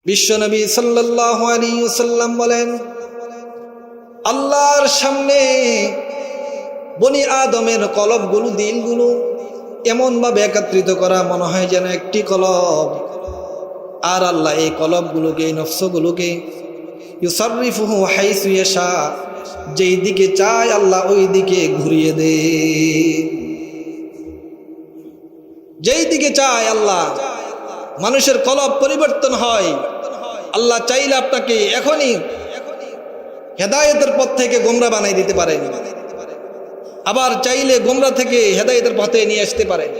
বিশ্বনবী সাল্লাল্লাহু আলাইহি ওয়াসাল্লাম বলেন, আল্লাহর সামনে বনি আদমের কলবগুলো, দিলগুলো এমনভাবে একত্রিত করা মনে হয় যেন একটি কলব। আর আল্লাহ এই কলবগুলোকে, এই নফসগুলোকে ইউসাররিফুহু হাইসু ইয়াশা, যেই দিকে চায় আল্লাহ ওই দিকে ঘুরিয়ে দেয়। যেই দিকে চায় আল্লাহ, মানুষের কলব পরিবর্তন হয়। আল্লাহ চাইলে আপনাকে এখনই হেদায়েতের পথ থেকে গোমরা বানাই দিতে পারেন, আবার চাইলে গোমরা থেকে হেদায়েতের পথে নিয়ে আসতে পারেন।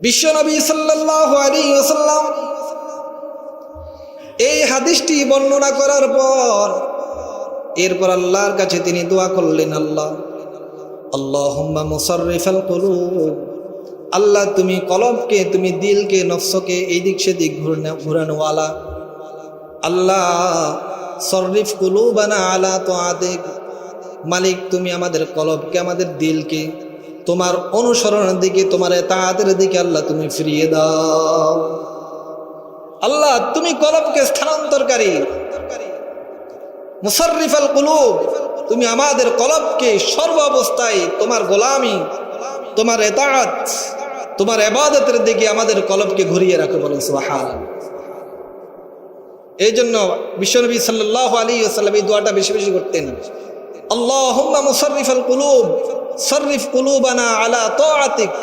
বিশ্বনবী সাল্লাল্লাহু আলাইহি ওয়াসাল্লাম এই হাদিসটি বর্ণনা করার পর এরপর আল্লাহর কাছে তিনি দোয়া করলেন, আল্লাহুম্মা মুসাররিফাল কুলুব, আল্লাহ তুমি কলবকে, তুমি দিলকে, নফসকে এই দিক সেদিক ঘুরানোওয়ালা আল্লাহ, সররিফ কুলুবানা আলা তাআতিক, মালিক তুমি আমাদের কলবকে, আমাদের দিলকে তোমার অনুসরণের দিকে, তোমার তাআতের দিকে আল্লাহ তুমি ফিরিয়ে দাও। আল্লাহ তুমি কলবকে স্থানান্তরকারী, মুসাররিফাল কুলুব, তুমি আমাদের কলবকে সর্ব অবস্থায় তোমার গোলামি, তোমার ইতাআত, তোমার ইবাদতের দিকে আমাদের কলবকে ঘুরিয়ে রাখো, বলেন সুবহানাল্লাহ। এই জন্য বিশ্বনবী সাল্লাল্লাহু আলাইহি ওয়াসাল্লাম এই দোয়াটা বেশি বেশি করতেন, আল্লাহুম্মা মুসাররিফাল কুলুব সররিফ কুলুবানা আলা তাআতিক।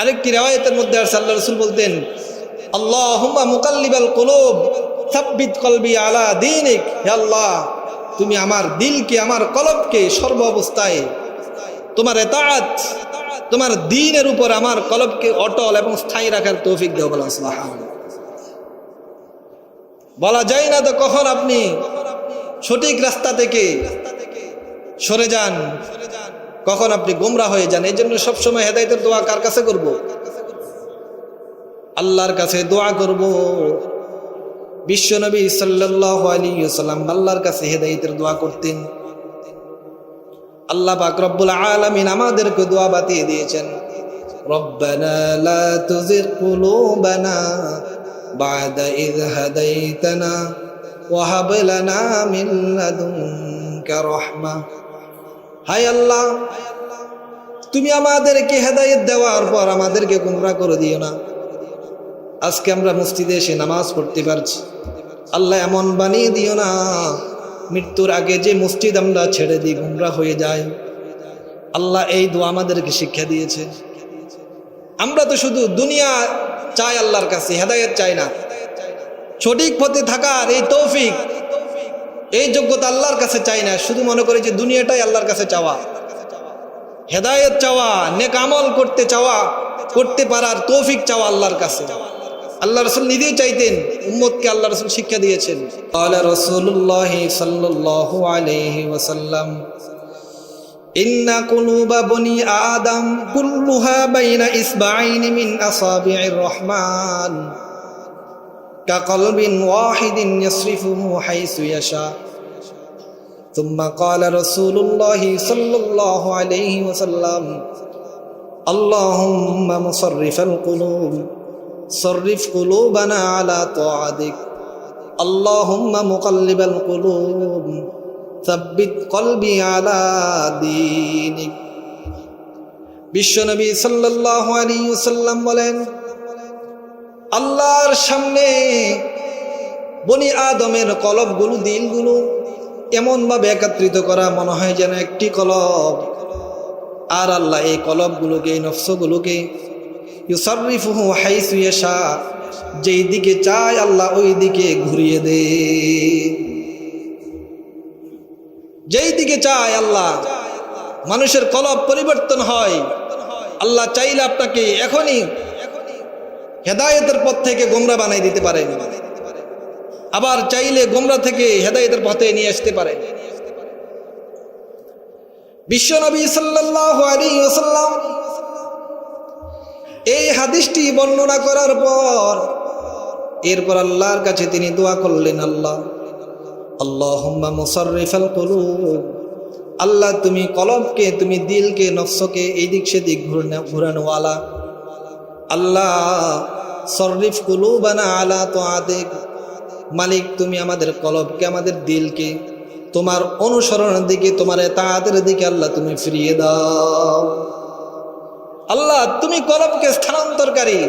আরেকটি riwayতের মধ্যে আল্লাহর রাসূল বলতেন, আল্লাহুম্মা মুকাল্লিবাল কুলুব সাব্বিত কলবি আলা দীনিক, হে আল্লাহ তুমি আমার দিলকে, আমার কলবকে সর্ব অবস্থায় তোমার ইতাআত, তোমার দ্বীনের উপর আমার কলবকে অটল এবং স্থায়ী রাখার তৌফিক দাও, বলেন সুবহানাল্লাহ। বলা যায় না তো কখন আপনি সঠিক রাস্তা থেকে সরে যান, কখন আপনি গোমরা হয়ে যান। এই জন্য সবসময় হেদায়েতের দোয়া কার কাছে করব? আল্লাহর কাছে দোয়া করব। বিশ্বনবী সাল্লাল্লাহু আলাইহি ওয়াসাল্লাম আল্লাহর কাছে হেদায়েতের দোয়া করতেন। আল্লাহ পাক রব্বুল আলামিন আমাদেরকে দোয়া বাতিয়ে দিয়েছেন, রব্বানা লা তুযিগ কুলুবানা বা'দা ইয হাদাইতানা ওয়া হাব লানা মিন লাদুনকা রাহমা। হায় আল্লাহ তুমি আমাদেরকে হেদায়েত দেওয়ার পর আমাদেরকে গোমরা করে দিও না। আজকে আমরা মসজিদে এসে নামাজ পড়তে পারছি, আল্লাহ এমন বানিয়ে দিও না মৃত্যুর আগে যে মসজিদ আমরা ছেড়ে দিই, গোমরা হয়ে যায়। আল্লাহ এই দোয়া আমাদেরকে শিক্ষা দিয়েছে। আমরা তো শুধু দুনিয়া চাই আল্লাহর কাছে, হেদায়েত চাই না। সঠিক পথে থাকার এই তৌফিক, এই যোগ্যতা আল্লাহর কাছে চাই না। শুধু মনে করি যে দুনিয়াটাই আল্লাহর কাছে চাওয়া, হেদায়েত চাওয়া, নেক আমল করতে চাওয়া, করতে পারার তৌফিক চাওয়া আল্লাহর কাছে। আল্লাহ রাসূল নিজেই চাইতেন, উম্মতকে আল্লাহ রাসূল শিক্ষা দিয়েছেন। ক্বালা রাসূলুল্লাহ সাল্লাল্লাহু আলাইহি ওয়াসাল্লাম, ইন্না কুলুবা বনি আদম কুল্লুহা বাইনা ইসবাঈনি মিন আসাবি'ir রহমান কাকলবিন ওয়াহিদিন ইয়াসরিফুহু হাইসু ইয়াশা। থুম্মা ক্বালা রাসূলুল্লাহ সাল্লাল্লাহু আলাইহি ওয়াসাল্লাম, আল্লাহুম্মা মুসাররিফাল কুলুব সররিফ কুলুবানা আলা তাআতিক, আল্লাহুম্মা মুকাল্লিবাল কুলুব সাব্বিত কলবি আলা দীনিক। বিশ্বনবী সাল্লাল্লাহু আলাইহি ওয়াসাল্লাম বলেন, আল্লাহর সামনে বনি আদমের কলবগুলো, দিলগুলো এমনভাবে একত্রিত করা মনে হয় যেন একটি কলব। আর আল্লাহ এই কলবগুলোকে, এই নফসগুলোকে ইউসাররিফুহু হাইসু ইয়াশা, যেই দিকে চায় আল্লাহ ওই দিকে ঘুরিয়ে দেয়। যেই দিকে চায় আল্লাহ, মানুষের কলব পরিবর্তন হয়। আল্লাহ চাইলে আপনাকে এখনই হেদায়েতের পথ থেকে গোমরা বানাই দিতে পারেন, আবার চাইলে গোমরা থেকে হেদায়েতের পথে নিয়ে আসতে পারেন। বিশ্বনবী সাল্লাল্লাহু আলাইহি ওয়াসাল্লাম এই হাদিসটি বর্ণনা করার পর এরপর আল্লাহর কাছে তিনি দোয়া করলেন, আল্লাহুম্মা মুসাররিফাল কুলুব, আল্লাহ তুমি কলবকে, তুমি দিলকে, নফসকে এই দিক সেদিক ঘুরানোওয়ালা আল্লাহ, সররিফ কুলুবানা আলা তাআতিক, মালিক তুমি আমাদের কলবকে, আমাদের দিলকে তোমার অনুসরণের দিকে, তোমার ইতাআতের দিকে আল্লাহ তুমি ফিরিয়ে দাও। আল্লাহ তুমি কলবকে স্থানান্তরকারী,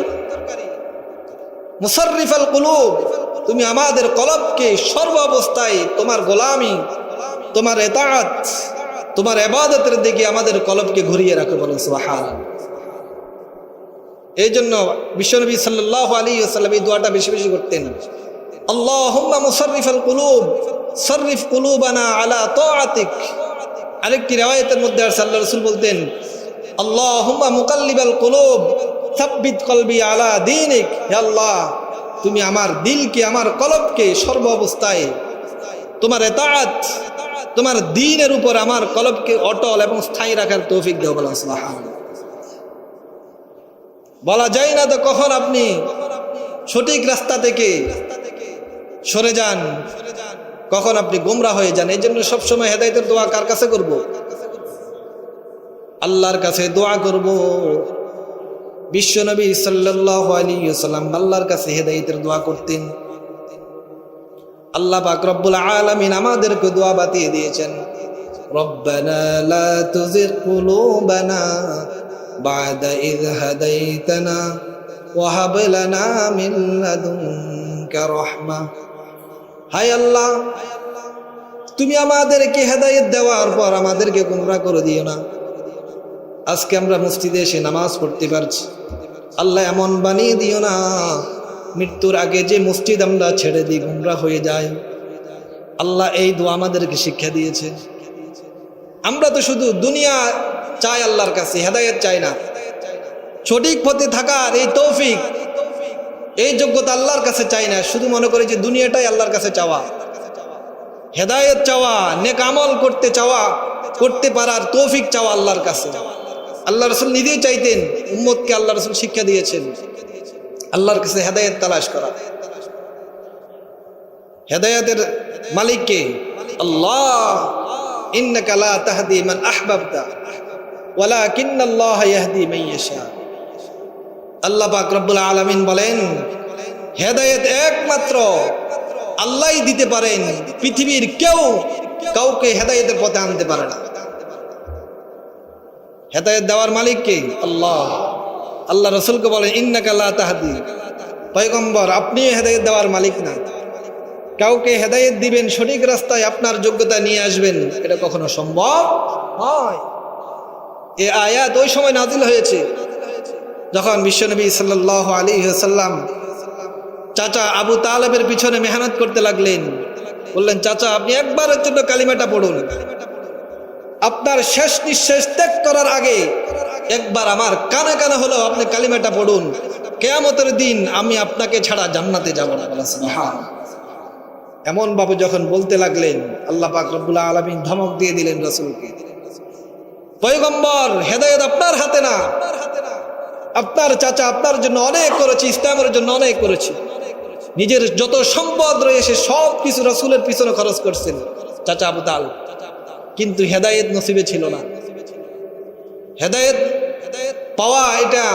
মুসাররিফাল কুলুব, তুমি আমাদের কলবকে সর্ব অবস্থায় তোমার গোলামি, তোমার ইতাআত, তোমার ইবাদতের দিকে আমাদের কলবকে ঘুরিয়ে রাখো, বলেন সুবহানাল্লাহ। এই জন্য বিশ্বনবী সাল্লাল্লাহু আলাইহি ওয়াসাল্লাম এই দোয়াটা বেশি বেশি করতেন, আল্লাহুম্মা মুসাররিফাল কুলুব সররিফ কুলুবানা আলা তাআতিক। আরেকটি riwayতের মধ্যে আল্লাহর রাসূল বলতেন, আল্লাহুম্মা মুকাল্লিবাল কুলুব সাব্বিত কলবি আলা দীনিক, হে আল্লাহ তুমি আমার দিলকে, আমার কলবকে সর্ব অবস্থায় তোমার ইতাআত, তোমার দ্বীনের উপর আমার কলবকে অটল এবং স্থায়ী রাখার তৌফিক দাও, বলেন সুবহানাল্লাহ। বলা যায় না তো কখন আপনি সঠিক রাস্তা থেকে সরে যান, কখন আপনি গোমরাহ হয়ে যান। এই জন্য সবসময় হেদায়েতের দোয়া কার কাছে করব? আল্লাহর কাছে দোয়া করব। বিশ্বনবী সাল্লাল্লাহু আলাইহি ওয়াসাল্লাম আল্লাহর কাছে হেদায়েতের দোয়া করতেন। আল্লাহ পাক রব্বুল আলামিন আমাদেরকে দোয়া বাতিয়ে দিয়েছেন, রব্বানা লা তুজিগ কুলুবানা বা'দা ইয হাদাইতানা ওয়া হাব লানা মিন লাদুনকা রাহমাহ। হায় আল্লাহ তুমি আমাদেরকে হেদায়েত দেওয়ার পর আমাদেরকে গোমরাহ করে দিও না। আজকে আমরা মসজিদে এসে নামাজ পড়তে পারছি, আল্লাহ এমন বানিয়ে দিও না মৃত্যুর আগে যে মসজিদ আমরা ছেড়ে দিই, গোমরাহ হয়ে যায়। আল্লাহ এই দোয়া আমাদেরকে শিক্ষা দিয়েছে। আমরা তো শুধু দুনিয়া চাই আল্লাহর কাছে, হেদায়েত চাই না। সঠিক পথে থাকার এই তৌফিক, এই যোগ্যতা আল্লাহর কাছে চাই না। শুধু মনে করি যে দুনিয়াটাই আল্লাহর কাছে চাওয়া, হেদায়েত চাওয়া, নেক আমল করতে চাওয়া, করতে পারার তৌফিক চাওয়া আল্লাহর কাছে। আল্লাহ রাসূল নিজেই চাইতেন, উম্মতকে আল্লাহ রাসূল শিক্ষা দিয়েছেন আল্লাহর কাছে হেদায়েত তালাশ করা। হেদায়েতের মালিক কে? আল্লাহ। ইন্নাকা লা তাহদি মান আহবাবতা ওয়ালাকিন্নাল্লাহা ইয়াহদি মান ইয়াশা। আল্লাহ পাক রব্বুল আলামিন বলেন, হেদায়েত একমাত্র আল্লাহই দিতে পারেন, পৃথিবীর কেউ কাউকে হেদায়েতের পথে আনতে পারে না। হেদায়েত দেওয়ার মালিক কে? আল্লাহ। আল্লাহ রাসূলকে বলেন, ইন্নাকা লা তাহদি, পয়গম্বর আপনিও হেদায়েত দেওয়ার মালিক না। কাউকে হেদায়েত দিবেন, সঠিক রাস্তায় আপনার যোগ্যতা নিয়ে আসবেন, এটা কখনো সম্ভব নয়। এই আয়াত ওই সময় নাজিল হয়েছে যখন বিশ্বনবী সাল্লাল্লাহু আলাইহি ওয়াসাল্লাম চাচা আবু তালেবের পিছনে মেহনত করতে লাগলেন। বললেন, চাচা আপনি একবারের জন্য কালিমাটা পড়ুন, আপনার শেষ নিঃশ্বাস ত্যাগ করার আগে একবার আমার কানে কানে হলো আপনি কালিমাটা পড়ুন, কিয়ামতের দিন আমি আপনাকে ছাড়া জান্নাতে যাব না। সুবহানাল্লাহ। এমন ভাবে যখন বলতে লাগলেন, আল্লাহ পাক রব্বুল আলামিন ধমক দিয়ে দিলেন রাসূলকে, পয়গম্বর হেদায়েত আপনার হাতে না। আপনার চাচা আপনার জন্য অনেক করেছে, ইসলামের জন্য অনেক করেছে, নিজের যত সম্পদ রয়েছে সব কিছু রাসূলের পিছনে খরচ করছেন চাচা আবু তালেব, কিন্তু হেদায়েত নসিবে ছিল না। হেদায়েত পাওয়া এটা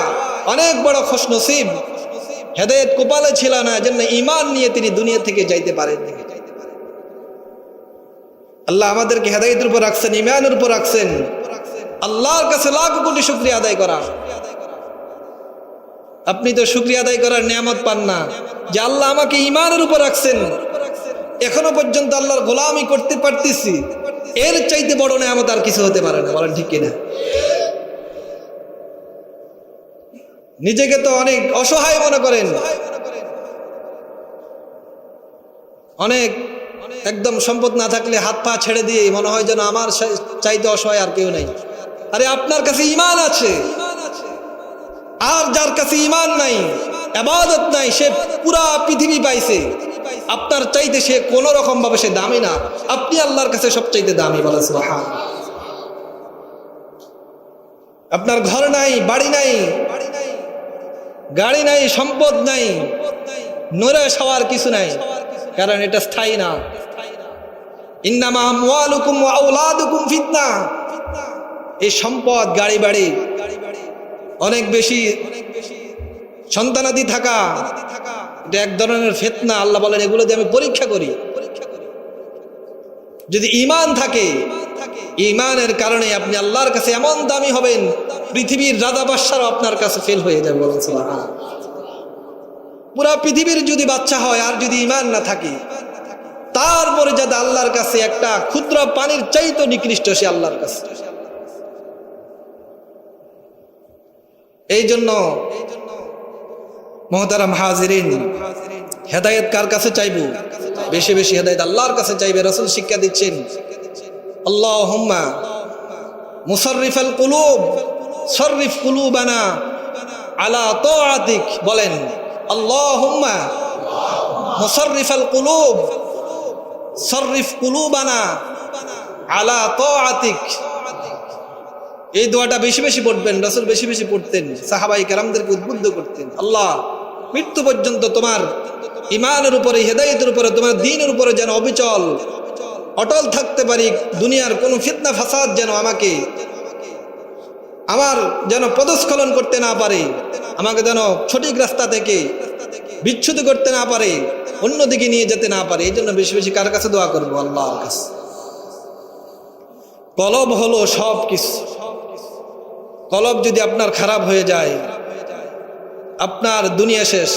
অনেক বড় খুশনসিব। হেদায়েত কপালে ছিল না, জন্য ঈমান নিয়ে তিনি দুনিয়া থেকে যাইতে পারেননি। আল্লাহ আমাদেরকে হেদায়েতের উপর রাখছেন, ঈমানের উপর রাখছেন। আল্লাহর কাছে লাখ কোটি শুকরিয়া আদায় করা। আপনি তো শুকরিয়া আদায় করার নিয়ামত পান না যে আল্লাহ আমাকে ঈমানের উপর রাখছেন, এখনো পর্যন্ত আল্লাহর গোলামি করতে পারতেছি, এর চাইতে বড় নিয়ামত আর কিছু হতে পারে না। বলেন ঠিক কিনা? নিজেকে তো অনেক অসহায় মনে করেন, অনেক একদম সম্পদ না থাকলে হাত পা ছেড়ে দিয়ে মনে হয় যেন আমার চাইতে অসহায় আর কেউ নেই। আরে আপনার কাছে ঈমান আছে, আর যার কাছে ঈমান নাই, ইবাদত নাই, সে পুরা পৃথিবী পাইছে, আপনার চাইতে সে কোন রকম ভাবে সে দামি না, আপনি আল্লাহর কাছে সবচাইতে দামি। বলেন সুবহানাল্লাহ। আপনার ঘর নাই, বাড়ি নাই, গাড়ি নাই, সম্পদ নাই, নড়ে সওয়ার কিছু নাই, কারণ এটা স্থায়ী না। ইন্নামা আমওয়ালুকুম ওয়া আওলাদুকুম ফিতনা। এই সম্পদ, গাড়ি বাড়ি অনেক বেশি সন্তানাদি থাকা, এটা এক ধরনের ফিতনা। আল্লাহ বলেন এগুলো দিয়ে আমি পরীক্ষা করি। যদি ঈমান থাকে, ঈমানের কারণে আপনি আল্লাহর কাছে এমন দামি হবেন, পৃথিবীর রাজা বাদশাও আপনার কাছে ফেল হয়ে যাবে। বলেন সুবহানাল্লাহ। পুরা পৃথিবীর যদি বাচ্চা হয় আর যদি ঈমান না থাকে, তারপরে যাতে আল্লাহর কাছে একটা ক্ষুদ্র পানির চাইতে নিকৃষ্ট সে আল্লাহর কাছে। এই জন্য মুহতারাম হাজিরিন, হেদায়েত কার কাছে চাইবো? বেশি বেশি হেদায়েত আল্লাহর কাছে চাইবে। রাসূল শিক্ষা দিচ্ছেন, আল্লাহুম্মা মুসাররিফাল কুলুব সাররিফ কুলুবানা আলা তাআতিক। বলেন আল্লাহুম্মা মুসাররিফাল কুলুব সাররিফ কুলুবানা আলা তাআতিক। এই দোয়াটা বেশি বেশি পড়বেন। রাসূল বেশি বেশি পড়তেন, সাহাবায়ে কেরামদেরকে উদ্বুদ্ধ করতেন, আল্লাহ মৃত্যু পর্যন্ত তোমার ঈমানের উপরে, হেদায়েতের উপরে, তোমার দ্বীনের উপরে যেন অবিচল অটল থাকতে পারি। দুনিয়ার কোনো ফিতনা ফাসাদ যেন আমার যেন পদস্খলন করতে না পারে, আমাকে যেন সঠিক রাস্তা থেকে বিচ্যুত করতে না পারে, অন্যদিকে নিয়ে যেতে না পারে। এই জন্য বেশি বেশি কার কাছে দোয়া করবো? আল্লাহর কাছে। কলব হলো সব কিছু। কলব যদি আপনার খারাপ হয়ে যায়, আপনার দুনিয়া শেষ।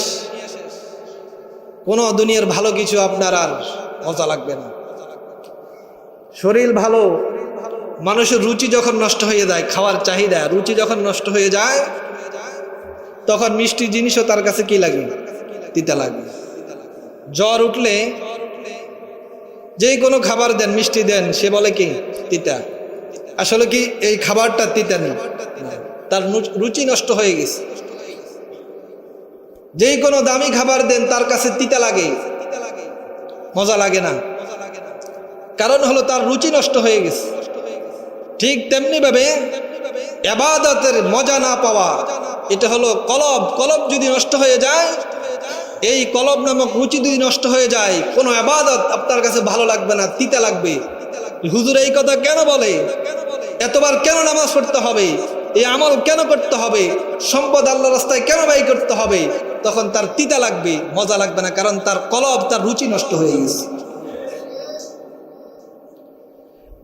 কোনো দুনিয়ার ভালো কিছু আপনার আর মজা লাগবে না। শরীর ভালো, মানুষের রুচি যখন নষ্ট হয়ে যায়, খাওয়ার চাহিদা, রুচি যখন নষ্ট হয়ে যায়, তখন মিষ্টি জিনিসও তার কাছে কি লাগে? তিতা লাগে। জ্বর উঠলে যে কোনো খাবার দেন, মিষ্টি দেন, সে বলে কি তিতা। আসলে কি এই খাবারটা তিতা নেই, তার রুচি নষ্ট হয়ে গেছে। যে কোনো দামি খাবার দেন, তার কাছে তিতা লাগে, মজা লাগে না। কারণ হলো তার রুচি নষ্ট হয়ে গেছে। ঠিক তেমনি ভাবে ইবাদতের মজা না পাওয়া, এটা হলো কলব। কলব যদি নষ্ট হয়ে যায়, এই কলব নামক রুচি যদি নষ্ট হয়ে যায়, কোনো ইবাদত আপনার কাছে ভালো লাগবে না, তিতা লাগবে। হুজুর এই কথা কেন বলে? এতবার কেন নামাজ পড়তে হবে? এই আমল কেন করতে হবে? সম্পদ আল্লাহর রাস্তায় কেন ব্যয় করতে হবে? তখন তার তিতা লাগবে, মজা লাগবে না, কারণ তার কলব, তার রুচি নষ্ট হয়ে গেছে।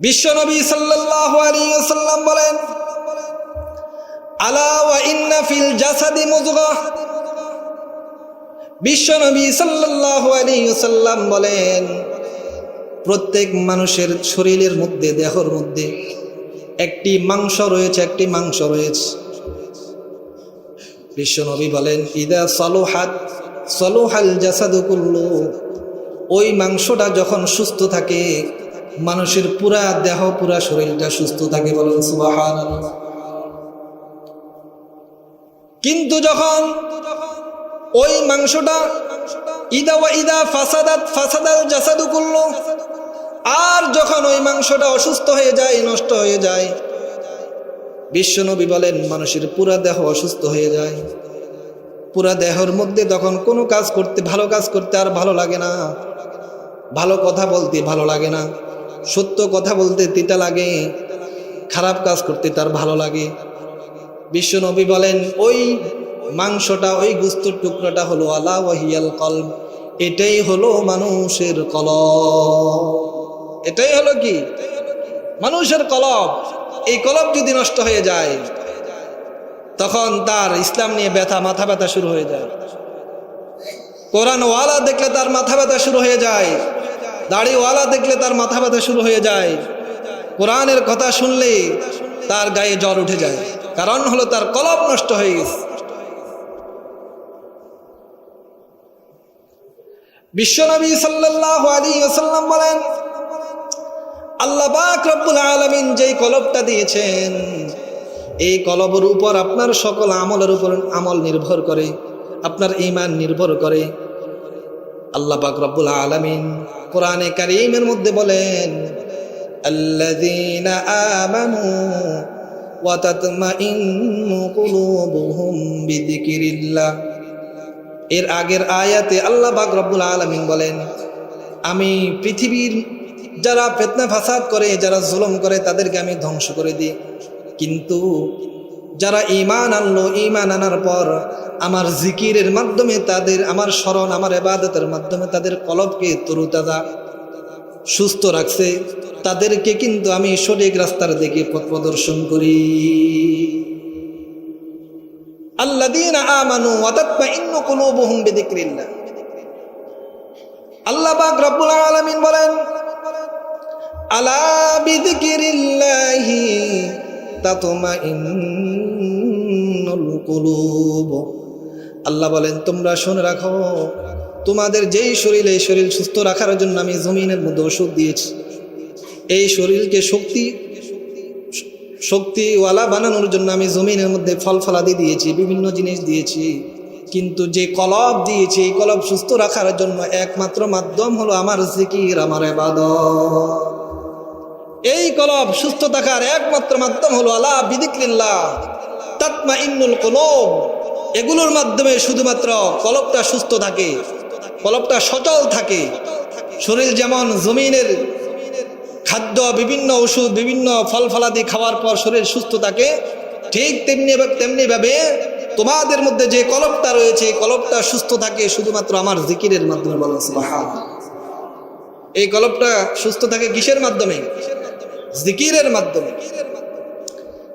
বিশ্বনবী সাল্লাল্লাহু আলাইহি ওয়াসাল্লাম বলেন, আলা ওয়া ইন্না ফিল জাসাদি মুযগাহ। বিশ্বনবী সাল্লাল্লাহু আলাইহি ওয়াসাল্লাম বলেন, প্রত্যেক মানুষের শরীরের মধ্যে, দেহের মধ্যে একটি মাংস রয়েছে, একটি মাংস রয়েছে। বিশ্বনবী বলেন, ইদা সালুহাত সালুহাল জাসাদু কুল্লু। ওই মাংসটা যখন সুস্থ থাকে, মানুষের পুরা দেহ, পুরা শরীরটা সুস্থ থাকে। বলেন সুবহানাল্লাহ। কিন্তু যখন ওই মাংসটা ইদা ফাসাদাত ফাসাদাল জাসাদু কুল্লু, আর যখন ওই মাংসটা অসুস্থ হয়ে যায়, নষ্ট হয়ে যায়, বিশ্বনবী বলেন মানুষের পুরা দেহ অসুস্থ হয়ে যায়। পুরা দেহের মধ্যে তখন কোনো কাজ করতে, ভালো কাজ করতে আর ভালো লাগে না, ভালো কথা বলতে ভালো লাগে না, সত্য কথা বলতে তিতা লাগে, খারাপ কাজ করতে তার ভালো লাগে। বিশ্বনবী বলেন ওই মাংসটা, ওই গোস্তের টুকরাটা হলো আলা ওয়াহিয়াল কলব। এটাই হলো মানুষের কলব। এটাই হলো কি? মানুষের কলব। এই কলব যদি নষ্ট হয়ে যায়, তখন তার ইসলাম নিয়ে ব্যথা, মাথা ব্যথা শুরু হয়ে যায়। কোরআনওয়ালা দেখলে তার মাথা ব্যথা শুরু হয়ে যায়, দাড়িওয়ালা দেখলে তার মাথা ব্যথা শুরু হয়ে যায়, কোরআনের কথা শুনলে তার গায়ে জ্বর উঠে যায়। কারণ হলো তার কলব নষ্ট হয়ে গেছে। বিশ্বনবী সাল্লাল্লাহু আলাইহি ওয়াসাল্লাম বলেন, আল্লাহ পাক রব্বুল আলামিন যেই কলবটা দিয়েছেন, এই কলবের উপর আপনার সকল আমলের উপর আমল নির্ভর করে, আপনার ঈমান নির্ভর করে। আল্লাহ পাক রব্বুল আলামিন কোরআনে কারীমের মধ্যে বলেন, আল্লাযীনা আমানু ওয়া তাতমাইন্নু কুলুবুহুম বিযিকরিল্লাহ। এর আগের আয়াতে আল্লাহ পাক রব্বুল আলামিন বলেন, আমি পৃথিবীর যারা ফিতনা ফাসাদ করে, যারা জুলুম করে, তাদেরকে আমি ধ্বংস করে দিই, কিন্তু যারা ঈমান আনলো, ঈমান আনার পর আমার জিকিরের মাধ্যমে তাদের, আমার স্মরণ, আমার ইবাদতের মাধ্যমে তাদের কলবকে তরুতাজা সুস্থ রাখছে, তাদেরকে কিন্তু আমি সঠিক রাস্তার দিকে পথ প্রদর্শন করি। আল্লাযীনা আমানু ওয়া তাতমাইন্নু কুলুবুহুম বিযিকরিল্লাহ। আল্লাহ পাক রব্বুল আলামিন বলেন, আলা বিযিকরিল্লাহি তাতমাইন্নুল কুলুব। আল্লাহ বলেন, তোমরা শুনে রাখো, তোমাদের যেই শরীর, এই শরীর সুস্থ রাখার জন্য আমি জমিনের মধ্যে ওষুধ দিয়েছি। এই শরীরকে শক্তিওয়ালা বানানোর জন্য আমি জমিনের মধ্যে ফল ফলাদি দিয়েছি, বিভিন্ন জিনিস দিয়েছি। কিন্তু যে কলব দিয়েছি, এই কলব সুস্থ রাখার জন্য একমাত্র মাধ্যম হলো আমার জিকির, আমার ইবাদত। এই কলব সুস্থ থাকার একমাত্র মাধ্যম হলো আলা বিযিকরিল্লাহ তাতমাইন্নুল কুলুব। এগুলোর মাধ্যমে শুধুমাত্র কলবটা সুস্থ থাকে, কলবটা সচল থাকে। শরীর যেমন জমিনের খাদ্য, বিভিন্ন ওষুধ, বিভিন্ন ফল ফলাদি খাওয়ার পর শরীর সুস্থ থাকে, ঠিক তেমনি ভাবে তোমাদের মধ্যে যে কলবটা রয়েছে, এই কলবটা সুস্থ থাকে শুধুমাত্র আমার জিকিরের মাধ্যমে। বলেন সুবহানাল্লাহ। এই কলবটা সুস্থ থাকে কিসের মাধ্যমে? জিকিরের মাধ্যমে।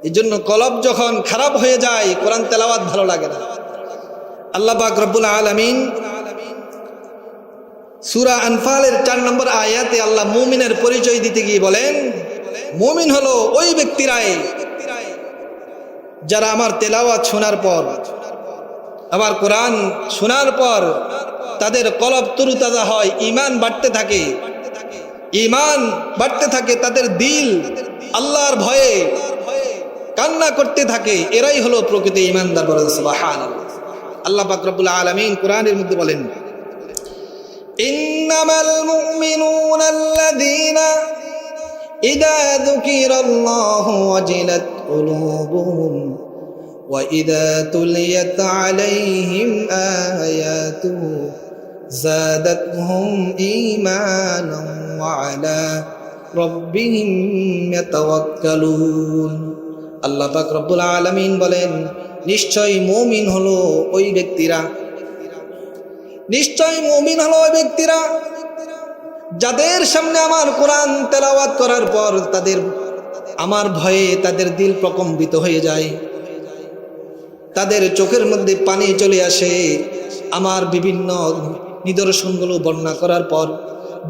এই জন্য কলব যখন খারাপ হয়ে যায়, কোরআন তেলাওয়াত ভালো লাগে না। আল্লাহ পাক রব্বুল আলামিন সূরা আনফালের 4 নম্বর আয়াতে আল্লাহ মুমিনের পরিচয় দিতে গিয়ে বলেন, মুমিন হলো ওই ব্যক্তিরাই যারা আমার তেলাওয়াত শোনার পর, আমার কোরআন শোনার পর তাদের কলব তরুতাজা হয়, ঈমান বাড়তে থাকে, ঈমান বাড়তে থাকে, তাদের দিল আল্লাহর ভয়ে কান্না করতে থাকে। এরাই হলো প্রকৃত ঈমানদার। বলেন সুবহানাল্লাহ। আল্লাহ পাক রব্বুল আলামিন কোরআনের মধ্যে বলেন, ইন্নামাল মুমিনুনা আল্লাযীনা ইযা যুকিরাল্লাহু ওয়াজিলাত কুলুবুহুম ওয়া ইযা তুলিয়াত আলাইহিম আয়াতুহু যাদাতহুম ঈমানান ওয়া আলা রাব্বিহিম ইয়াতাওয়াক্কালুন। আল্লাহ পাক রব্বুল আলামিন বলেন, নিশ্চয় মুমিন হলো ওই ব্যক্তিরা, নিশ্চয় মুমিন হলো ওই ব্যক্তিরা যাদের সামনে আমার কোরআন তেলাওয়াত করার পর তাদের, আমার ভয়ে তাদের দিল প্রকম্পিত হয়ে যায়, তাদের চোখের মধ্যে পানি চলে আসে। আমার বিভিন্ন নিদর্শনগুলো বর্ণনা করার পর,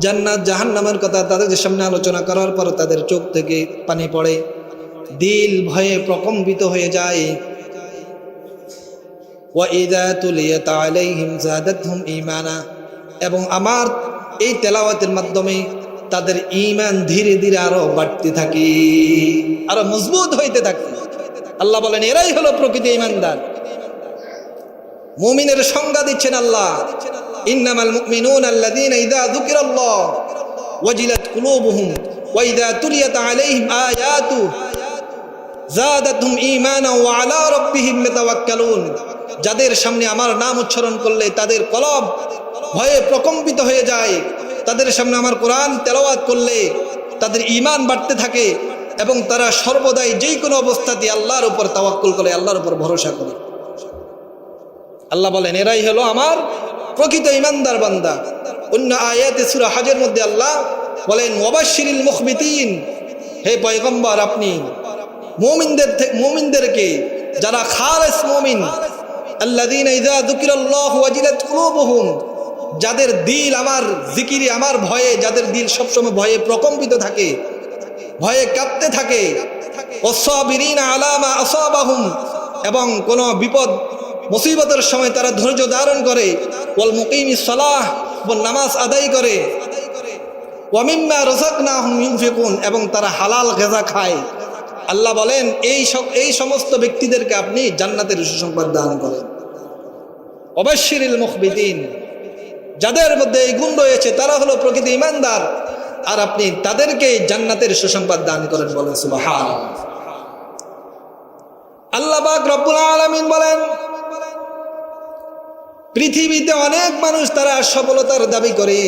জান্নাত জাহান্নামের কথা তাদের সামনে আলোচনা করার পর তাদের চোখ থেকে পানি পড়ে, দিল ভয়ে প্রকম্পিত হয়ে যায়। ওয়াইদা তুলিয়াত আলাইহিম যাদাতহুম ঈমানা, এবং আমার এই তেলাওয়াতের মাধ্যমে তাদের ঈমান ধীরে ধীরে আরো বাড়তে থাকে, আরো মজবুত হইতে থাকে। আল্লাহ বলেন, এরাই হলো প্রকৃত ঈমানদার। মুমিনের সংজ্ঞা দিচ্ছেন আল্লাহ, ইন্নামাল মুমিনুনা আল্লাযীনা ইযা যুকিরাল্লাহ ওয়াজিলাত কুলুবুহুম ওয়া ইযা তুলিয়াত আলাইহিম আয়াতু যাদাতহুম ঈমানান ওয়া আলা রাব্বিহিম ইয়াতাওয়াক্কালুন। যাদের সামনে আমার নাম উচ্চারণ করলে তাদের কলব ভয়ে প্রকম্পিত হয়ে যায়, তাদের সামনে আমার কোরআন তেলাওয়াত করলে তাদের ঈমান বাড়তে থাকে, এবং তারা সর্বদাই যেই কোনো অবস্থাতে আল্লাহর উপর তাওয়াক্কুল করে, আল্লাহর উপর ভরসা করে। আল্লাহ বলেন, এরাই হলো আমার প্রকৃত ঈমানদার বান্দা। অন্য আয়াতে সূরা হজের মধ্যে আল্লাহ বলেন, ওয়াবাশশিরিল মুখবিতিন, হে পয়গম্বর আপনি মুমিনদেরকে, যারা খালেস মুমিন, আল্লাযীনা ইযা যুকিরাল্লাহু ওয়াজিলাত কুলুবুহুম, যাদের দিল আমার জিকিরে, আমার ভয়ে, যাদের দিল সবসময় ভয়ে প্রকম্পিত থাকে, ভয়ে কাঁপতে থাকে, ওয়াসসাবিরিনা আলা মা আসাবাহুম, এবং কোন বিপদ মুসিবতের সময় তারা ধৈর্য ধারণ করে, ওয়াল মুকিমিস সালাহ, নামাজ আদায় করে, ওয়া মিম্মা রাযাকনাহুম ইউনফিকুন, এবং তারা হালাল গাযা খায়। আল্লাহ বলেন, এই সমস্ত ব্যক্তিদেরকে আপনি জান্নাতের সুসংবাদ দান করেন। ওয়াবাশশিরিল মুখবিতিন, যাদের মধ্যে এই গুণ রয়েছে তারা হলো প্রকৃত ঈমানদার, আর আপনি তাদেরকে জান্নাতের সুসংবাদ দান করেন। বলেন সুবহানাল্লাহ। আল্লাহ পাক রব্বুল আলামিন বলেন, পৃথিবীতে অনেক মানুষ তারা সফলতার দাবি করে।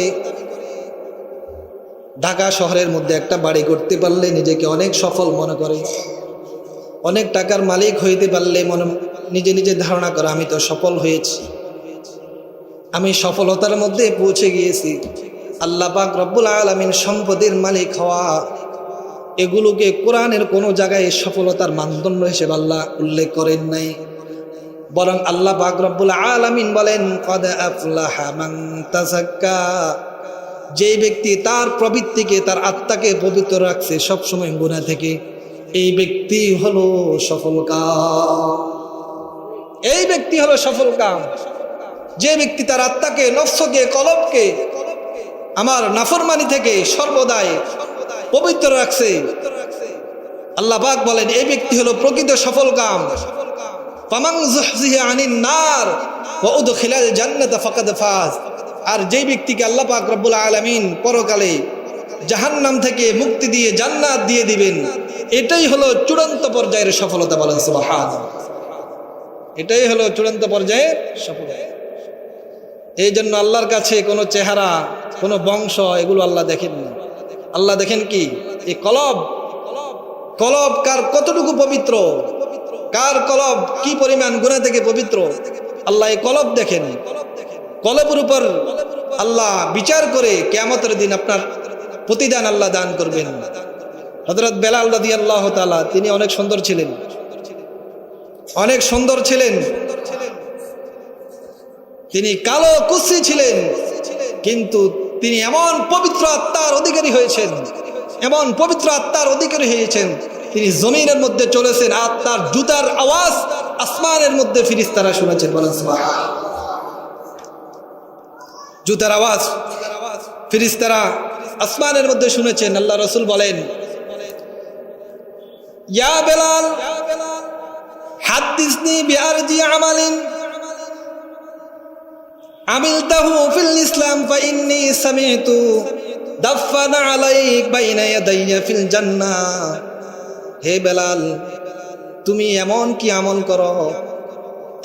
ঢাকা শহরের মধ্যে একটা বাড়ি করতে পারলে নিজেকে অনেক সফল মনে করে। অনেক টাকার মালিক হইতে পারলে মনে নিজে নিজে ধারণা করা আমি তো সফল হয়েছি, আমি সফলতার মধ্যে পৌঁছে গিয়েছি। আল্লাহ পাক রব্বুল আলামিন সম্পদের মালিক হওয়া, এগুলোকে কোরআনের কোনো জায়গায় সফলতার মানদণ্ড হিসেবে আল্লাহ উল্লেখ করেন নাই। বরং আল্লাহ পাক রব্বুল আলামিন বলেন, কদ আফলাহা মান তাযাক্কা, যে ব্যক্তি তার প্রবৃত্তিকে, তার আত্মাকে পবিত্র রাখছে সবসময় গুনাহ থেকে, এই ব্যক্তি হলো সফল কাম। এই ব্যক্তি হলো সফল কাম। যে ব্যক্তি তার আত্মাকে, নফসকে, কলবকে আমার নাফরমানি থেকে সর্বদাই পবিত্র রাখছে, আল্লাহ পাক বলেন এই ব্যক্তি হলো প্রকৃত সফল কাম। ফামান যুহজিহা আনিন নার ওয়া উদখিলাল জান্নাতা ফাকাদ ফাজ। আর যেই ব্যক্তিকে আল্লাহ পাক রব্বুল আলামিন পরকালে জাহান্নাম থেকে মুক্তি দিয়ে জান্নাত দিয়ে দিবেন, এটাই হলো চূড়ান্ত পর্যায়ের সফলতা। বলেন সুবহানাল্লাহ। এটাই হলো চূড়ান্ত পর্যায়ের সফলতা। এই জন্য আল্লাহর কাছে কোনো চেহারা, কোনো বংশ, এগুলো আল্লাহ দেখেন না। আল্লাহ দেখেন কি এই কলব, কলব কার কতটুকু পবিত্র, কার কলব কি পরিমাণ গুনাহ থেকে পবিত্র, আল্লাহ এই কলব দেখেন। কলবের উপর আল্লাহ বিচার করে কিয়ামতের দিন আপনার প্রতিদান আল্লাহ দান করবেন। হযরত বেলাল রাদিয়াল্লাহু তাআলা, তিনি অনেক সুন্দর ছিলেন, অনেক সুন্দর ছিলেন। তিনি কালো কুৎসি ছিলেন, কিন্তু তিনি এমন পবিত্র আত্মার অধিকারী হয়েছেন, এমন পবিত্র আত্মার অধিকারী হয়েছেন, তিনি জমিনের মধ্যে চলেছেন, আত্মার জুতার আওয়াজ আসমানের মধ্যে ফেরেশতারা শুনেছেন। বলেন সুবহানাল্লাহ। জুতার আওয়াজ ফেরেশতারা আসমানের মধ্যে শুনেছেন। আল্লাহ রাসূল বলেন, ইয়া বেলাল হাদিসনি বিআরজি আমালিন আমিলতাহু ফিল ইসলাম ফাইন্নী সামি'তু দাফানা আলাইক বাইনা ইয়াদাইয়া ফিল জান্নাহ। হে বেলাল, তুমি এমন কি আমল করো,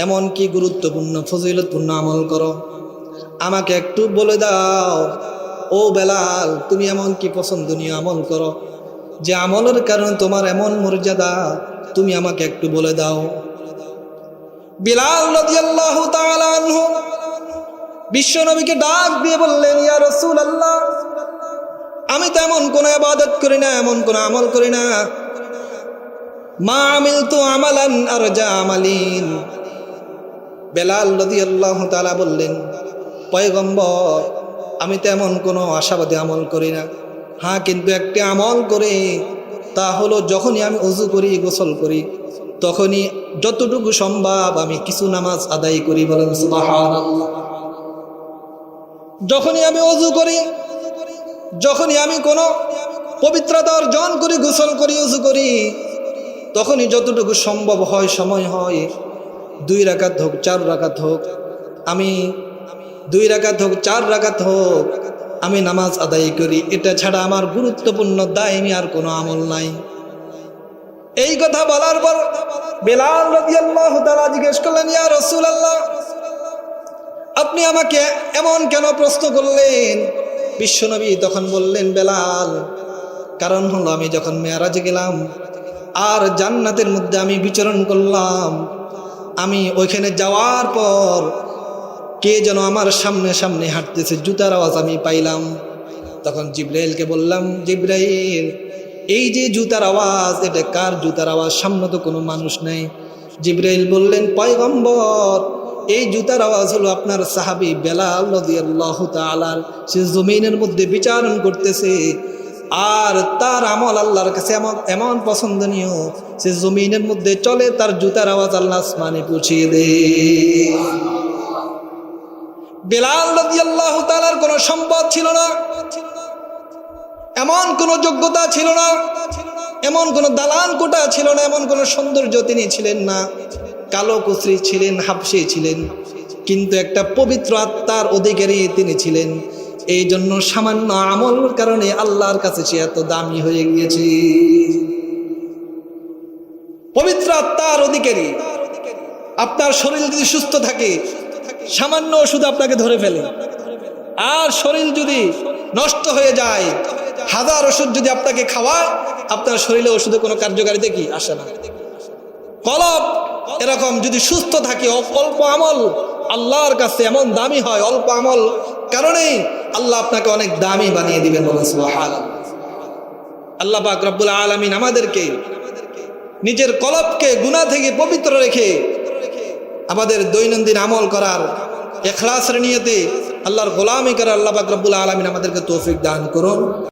এমন কি গুরুত্বপূর্ণ ফজিলতপূর্ণ আমল করো, আমাকে একটু বলে দাও। ও বেলাল, তুমি এমন কি পছন্দনীয় আমল করো যে আমলের কারণে তোমার এমন মর্যাদা, তুমি আমাকে একটু বলে দাও। বিলাল রাদিয়াল্লাহু তাআলা আনহু বিশ্ব নবীকে ডাক দিয়ে বললেন, ইয়া রাসূলুল্লাহ, আমি তো এমন কোন ইবাদত করি না, এমন কোন আমল করি না, মা আমিলতু আমালান আরজা আমালিন। বেলাল রাদিয়াল্লাহু তাআলা বললেন, পয়গম্বর, আমি তো এমন কোনো আশাবাদী আমল করি না, হ্যাঁ কিন্তু একটা আমল করি, তা হলো যখনই আমি ওযু করি, গোসল করি, তখনই যতটুকু সম্ভব আমি কিছু নামাজ আদায় করি। বলেন সুবহানাল্লাহ। যখনই আমি ওযু করি, যখনই আমি কোনো পবিত্রতা অর্জন করি, গোসল করি, ওযু করি, তখনই যতটুকু সম্ভব হয়, সময় হয়, 2 রাকাত হোক, 4 রাকাত হোক, আমি 2 রাকাত হোক, 4 রাকাত হোক, আমি নামাজ আদায় করি। এটা ছাড়া আমার গুরুত্বপূর্ণ দায়মি আর কোনো আমল নাই। এই কথা বলার পর বেলাল রাদিয়াল্লাহু তাআলা জিজ্ঞেস করলেন, ইয়া রাসূলুল্লাহ, আপনি আমাকে এমন কেন প্রশ্ন করলেন? বিশ্বনবী তখন বললেন, বেলাল, কারণ হলো আমি যখন মেরাজে গেলাম আর জান্নাতের মধ্যে আমি বিচরণ করলাম, আমি ওইখানে যাওয়ার পর কে যেন আমার সামনে সামনে হাঁটতেছে, জুতার আওয়াজ আমি পাইলাম। তখন জিবরাইলকে বললাম, জিবরাইল, এই যে জুতার আওয়াজ, এটা কার জুতার আওয়াজ? সামনে তো কোনো মানুষ নাই। জিবরাইল বললেন, পয়গম্বর, এই জুতার আওয়াজ হলো আপনার সাহাবী বেলাল রাদিয়াল্লাহু তাআলা, সে জমিনের মধ্যে বিচারণ করতেছে, আর তার আমল আল্লাহর কাছে এমন পছন্দনীয়, সে জমিনের মধ্যে চলে, তার জুতার আওয়াজ আল্লাহ আসমানে পৌঁছিয়ে দেয়। বেলাল রাদিয়াল্লাহু তাআলার কোনো সম্পদ ছিল না, এমন কোনো যোগ্যতা ছিল না, এমন কোনো দালান কোটা ছিল না, এমন কোনো সৌন্দর্য তিনি ছিলেন না, কালো কুচরি ছিলেন, হাবশী ছিলেন, কিন্তু একটা পবিত্র আত্মার অধিকারী তিনি ছিলেন। এই জন্য সামান্য আমলের কারণে আল্লাহর কাছে সে এত দামি হয়ে গিয়েছে। পবিত্র আত্মার অধিকারী। আপনার শরীর যদি সুস্থ থাকে, সামান্য ওষুধ আপনাকে ধরে ফেলে, আর শরীর যদি নষ্ট হয়ে যায়, 1000 ওষুধ যদি আপনাকে খাওয়ায়, আপনার শরীরে ওষুধে কোনো কার্যকারিতা কি আসে না। কলব এরকম যদি সুস্থ থাকে, অল্প আমল আল্লাহর কাছে এমন দামি হয়, অল্প আমল কারণেই আল্লাহ আপনাকে অনেক দামি বানিয়ে দিবেন। সুবহানাল্লাহ। আল্লাহ পাক রব্বুল আলামিন আমাদেরকে নিজের কলবকে গুনাহ থেকে পবিত্র রেখে আমাদের দৈনন্দিন আমল করার ইখলাসের নিয়তে আল্লাহর গোলামি করার আল্লাহ পাক রব্বুল আলামিন আমাদেরকে তৌফিক দান করুন।